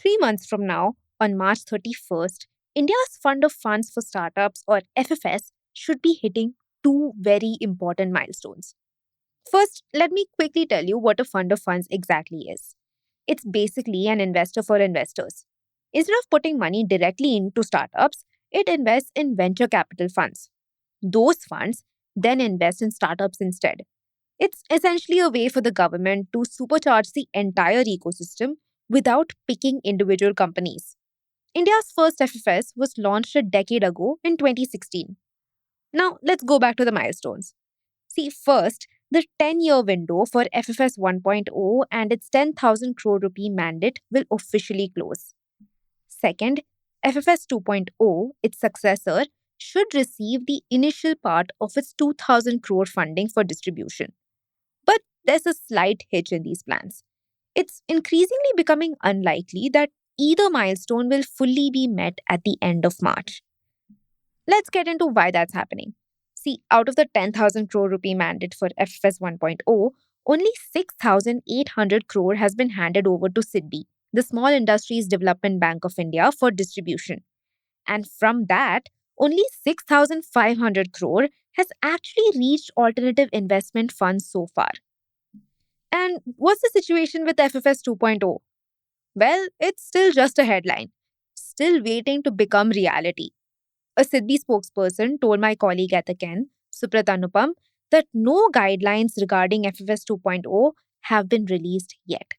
3 months from now, on March 31st, India's Fund of Funds for Startups, or FFS, should be hitting two very important milestones. First, let me quickly tell you what a fund of funds exactly is. It's basically an investor for investors. Instead of putting money directly into startups, it invests in venture capital funds. Those funds then invest in startups instead. It's essentially a way for the government to supercharge the entire ecosystem without picking individual companies. India's first FFS was launched a decade ago in 2016. Now, let's go back to the milestones. See, first, the 10-year window for FFS 1.0 and its 10,000 crore rupee mandate will officially close. Second, FFS 2.0, its successor, should receive the initial part of its 2,000 crore funding for distribution. But there's a slight hitch in these plans. It's increasingly becoming unlikely that either milestone will fully be met at the end of March. Let's get into why that's happening. See, out of the 10,000 crore rupee mandate for FFS 1.0, only 6,800 crore has been handed over to SIDBI, the Small Industries Development Bank of India, for distribution. And from that, only 6,500 crore has actually reached alternative investment funds so far. And what's the situation with FFS 2.0? Well, it's still just a headline, still waiting to become reality. A SIDBI spokesperson told my colleague at the Ken, Suprat Anupam, that no guidelines regarding FFS 2.0 have been released yet.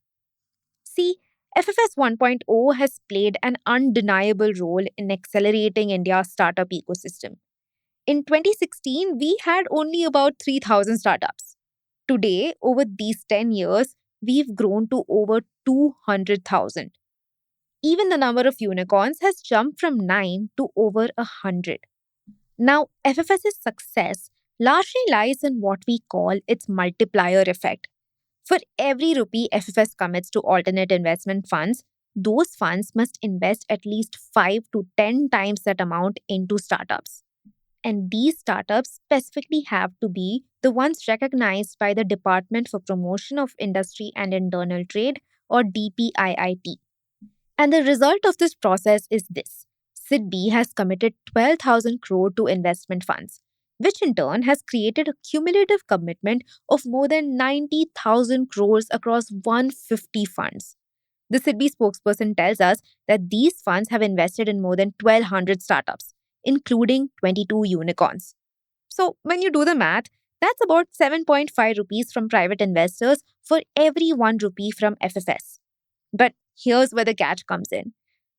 See, FFS 1.0 has played an undeniable role in accelerating India's startup ecosystem. In 2016, we had only about 3,000 startups. Today, over these 10 years, we've grown to over 200,000. Even the number of unicorns has jumped from 9 to over 100. Now, FFS's success largely lies in what we call its multiplier effect. For every rupee FFS commits to alternate investment funds, those funds must invest at least 5 to 10 times that amount into startups. And these startups specifically have to be the ones recognized by the Department for Promotion of Industry and Internal Trade, or DPIIT. And the result of this process is this. SIDBI has committed 12,000 crore to investment funds, which in turn has created a cumulative commitment of more than 90,000 crores across 150 funds. The SIDBI spokesperson tells us that these funds have invested in more than 1,200 startups, including 22 unicorns. So, when you do the math, that's about 7.5 rupees from private investors for every 1 rupee from FFS. But here's where the catch comes in.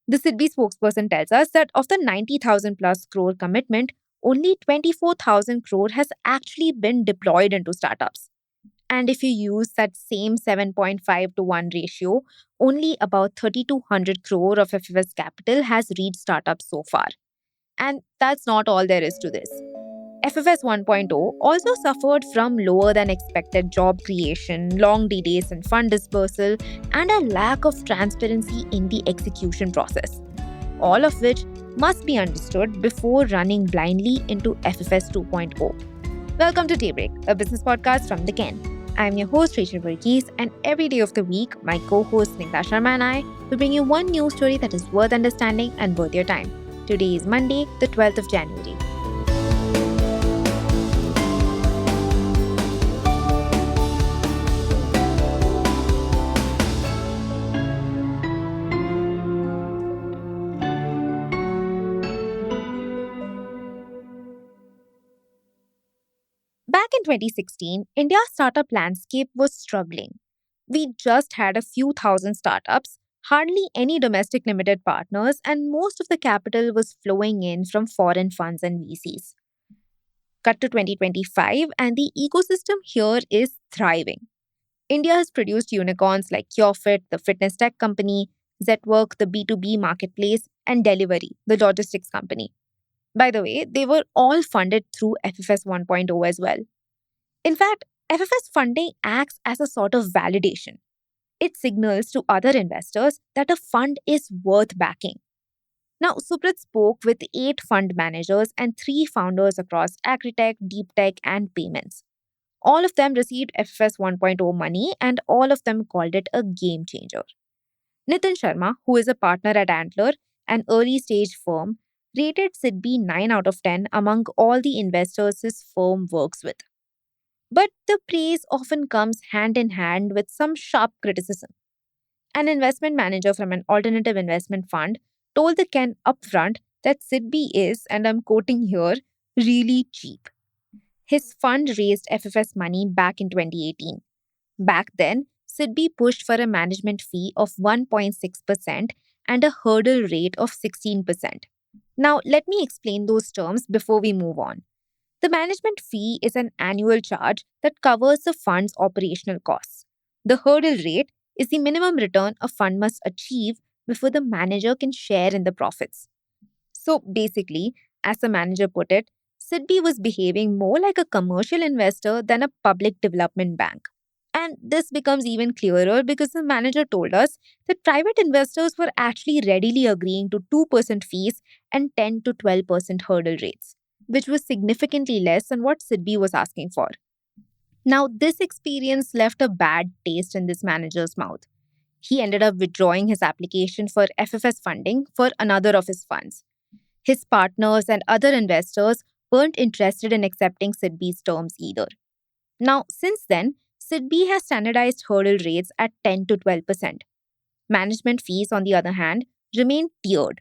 The SIDBI spokesperson tells us that of the 90,000 plus crore commitment, only 24,000 crore has actually been deployed into startups. And if you use that same 7.5 to 1 ratio, only about 3,200 crore of FFS capital has reached startups so far. And that's not all there is to this. FFS 1.0 also suffered from lower than expected job creation, long delays in fund dispersal, and a lack of transparency in the execution process. All of which must be understood before running blindly into FFS 2.0. Welcome to Daybreak, a business podcast from the Ken. I'm your host Rachel Verghese, and every day of the week, my co-host Snigdha Sharma and I will bring you one news story that is worth understanding and worth your time. Today is Monday, the 12th of January. Back in 2016, India's startup landscape was struggling. We just had a few thousand startups, hardly any domestic limited partners, and most of the capital was flowing in from foreign funds and VCs. Cut to 2025, and the ecosystem here is thriving. India has produced unicorns like CureFit, the fitness tech company, Zetwork, the B2B marketplace, and Delivery, the logistics company. By the way, they were all funded through FFS 1.0 as well. In fact, FFS funding acts as a sort of validation. It signals to other investors that a fund is worth backing. Now, Suprat spoke with 8 fund managers and 3 founders across agritech, deep tech, and payments. All of them received FFS 1.0 money, and all of them called it a game changer. Nitin Sharma, who is a partner at Antler, an early stage firm, rated SIDBI 9 out of 10 among all the investors his firm works with. But the praise often comes hand in hand with some sharp criticism. An investment manager from an alternative investment fund told the Ken upfront that SIDBI is, and I'm quoting here, really cheap. His fund raised FFS money back in 2018. Back then, SIDBI pushed for a management fee of 1.6% and a hurdle rate of 16%. Now, let me explain those terms before we move on. The management fee is an annual charge that covers the fund's operational costs. The hurdle rate is the minimum return a fund must achieve before the manager can share in the profits. So basically, as the manager put it, SIDBI was behaving more like a commercial investor than a public development bank. And this becomes even clearer because the manager told us that private investors were actually readily agreeing to 2% fees and 10 to 12% hurdle rates, which was significantly less than what SIDBI was asking for. Now, this experience left a bad taste in this manager's mouth. He ended up withdrawing his application for FFS funding for another of his funds. His partners and other investors weren't interested in accepting SIDBI's terms either. Now, since then, SIDBI has standardized hurdle rates at 10 to 12%. Management fees, on the other hand, remain tiered.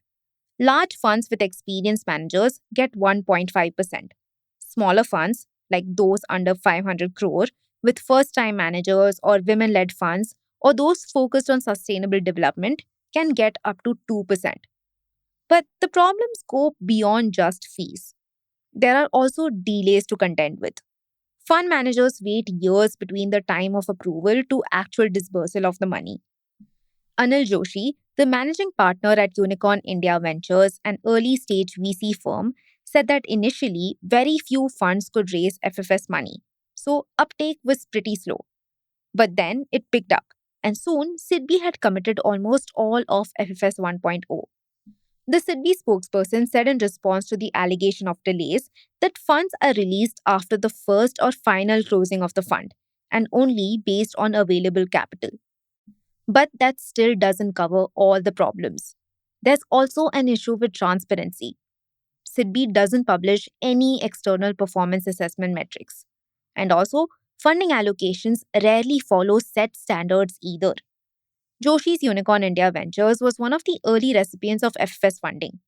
Large funds with experienced managers get 1.5%. Smaller funds, like those under 500 crore, with first time managers or women led funds, or those focused on sustainable development, can get up to 2%. But the problems go beyond just fees. There are also delays to contend with. Fund managers wait years between the time of approval to actual disbursal of the money. Anil Joshi, the managing partner at Unicorn India Ventures, an early stage VC firm, said that initially very few funds could raise FFS money, so uptake was pretty slow. But then it picked up, and soon SIDBI had committed almost all of FFS 1.0. The SIDBI spokesperson said in response to the allegation of delays that funds are released after the first or final closing of the fund and only based on available capital. But that still doesn't cover all the problems. There's also an issue with transparency. SIDBI doesn't publish any external performance assessment metrics. And also, funding allocations rarely follow set standards either. Joshi's Unicorn India Ventures was one of the early recipients of FFS funding.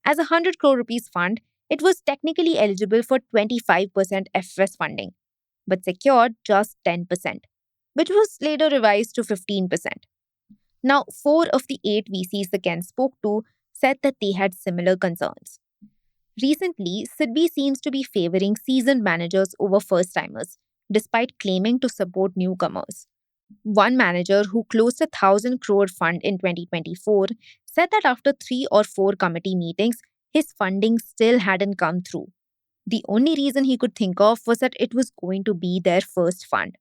As a 100 crore rupees fund, it was technically eligible for 25% FFS funding, but secured just 10%, which was later revised to 15%. Now, 4 of the 8 VCs the Ken spoke to said that they had similar concerns. Recently, SIDBI seems to be favoring seasoned managers over first timers, despite claiming to support newcomers. One manager who closed a 1,000 crore fund in 2024 said that after 3 or 4 committee meetings, his funding still hadn't come through. The only reason he could think of was that it was going to be their first fund.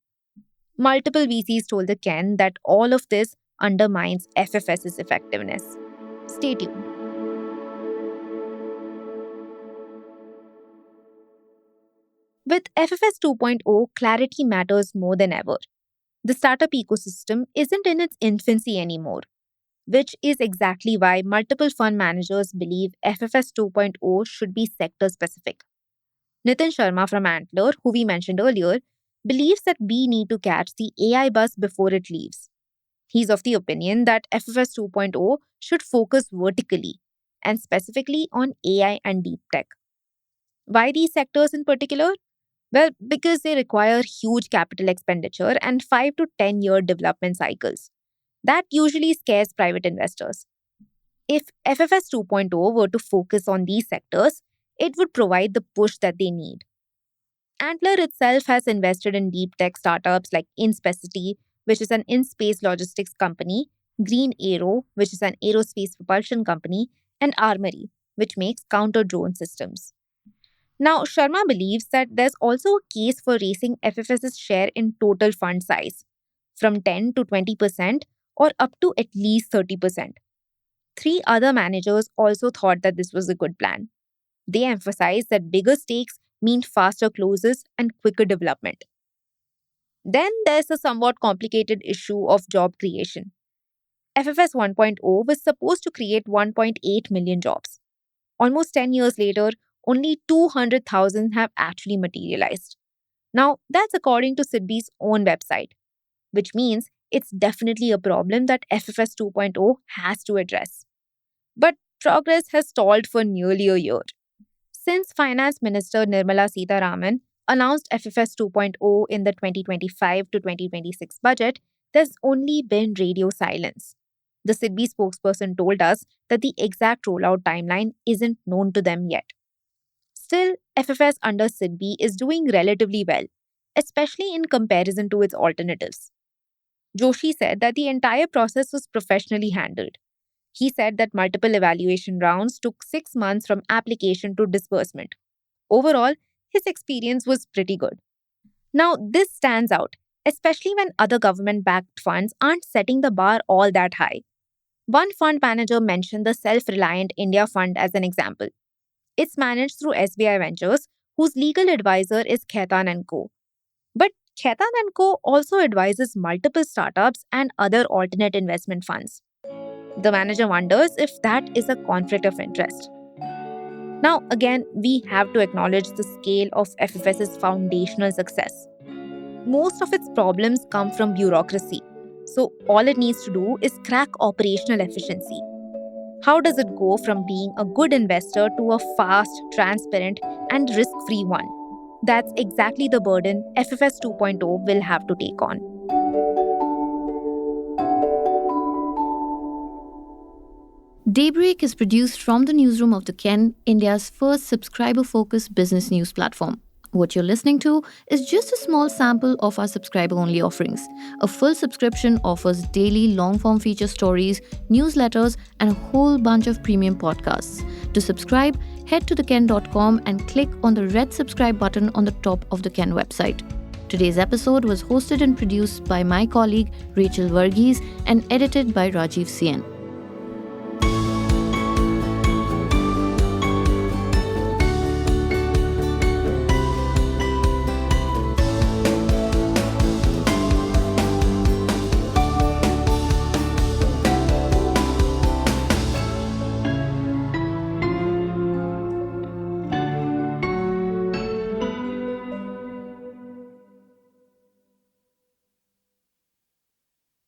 Multiple VCs told the Ken that all of this undermines FFS's effectiveness. Stay tuned. With FFS 2.0, clarity matters more than ever. The startup ecosystem isn't in its infancy anymore, which is exactly why multiple fund managers believe FFS 2.0 should be sector specific. Nitin Sharma from Antler, who we mentioned earlier, believes that we need to catch the AI bus before it leaves. He's of the opinion that FFS 2.0 should focus vertically and specifically on AI and deep tech. Why these sectors in particular? Well, because they require huge capital expenditure and 5 to 10-year development cycles. That usually scares private investors. If FFS 2.0 were to focus on these sectors, it would provide the push that they need. Antler itself has invested in deep tech startups like InSpacity, which is an in-space logistics company, Green Aero, which is an aerospace propulsion company, and Armory, which makes counter-drone systems. Now, Sharma believes that there's also a case for raising FFS's share in total fund size from 10 to 20% or up to at least 30%. 3 other managers also thought that this was a good plan. They emphasized that bigger stakes mean faster closes and quicker development. Then there's the somewhat complicated issue of job creation. FFS 1.0 was supposed to create 1.8 million jobs. Almost 10 years later, only 200,000 have actually materialized. Now, that's according to SIDBI's own website, which means it's definitely a problem that FFS 2.0 has to address. But progress has stalled for nearly a year. Since Finance Minister Nirmala Sitharaman announced FFS 2.0 in the 2025 to 2026 budget, there's only been radio silence. The SIDBI spokesperson told us that the exact rollout timeline isn't known to them yet. Still, FFS under SIDBI is doing relatively well, especially in comparison to its alternatives. Joshi said that the entire process was professionally handled. He said that multiple evaluation rounds took 6 months from application to disbursement. Overall, his experience was pretty good. Now, this stands out, especially when other government backed funds aren't setting the bar all that high. One fund manager mentioned the Self Reliant India Fund as an example. It's managed through SBI Ventures, whose legal advisor is Khaitan and Co. But Khaitan and Co. also advises multiple startups and other alternate investment funds. The manager wonders if that is a conflict of interest. Now, again, we have to acknowledge the scale of FFS's foundational success. Most of its problems come from bureaucracy, so all it needs to do is crack operational efficiency. How does it go from being a good investor to a fast, transparent, and risk-free one? That's exactly the burden FFS 2.0 will have to take on. Daybreak is produced from the newsroom of The Ken, India's first subscriber-focused business news platform. What you're listening to is just a small sample of our subscriber-only offerings. A full subscription offers daily long-form feature stories, newsletters, and a whole bunch of premium podcasts. To subscribe, head to theken.com and click on the red subscribe button on the top of the Ken website. Today's episode was hosted and produced by my colleague Rachel Varghese and edited by Rajiv Sien.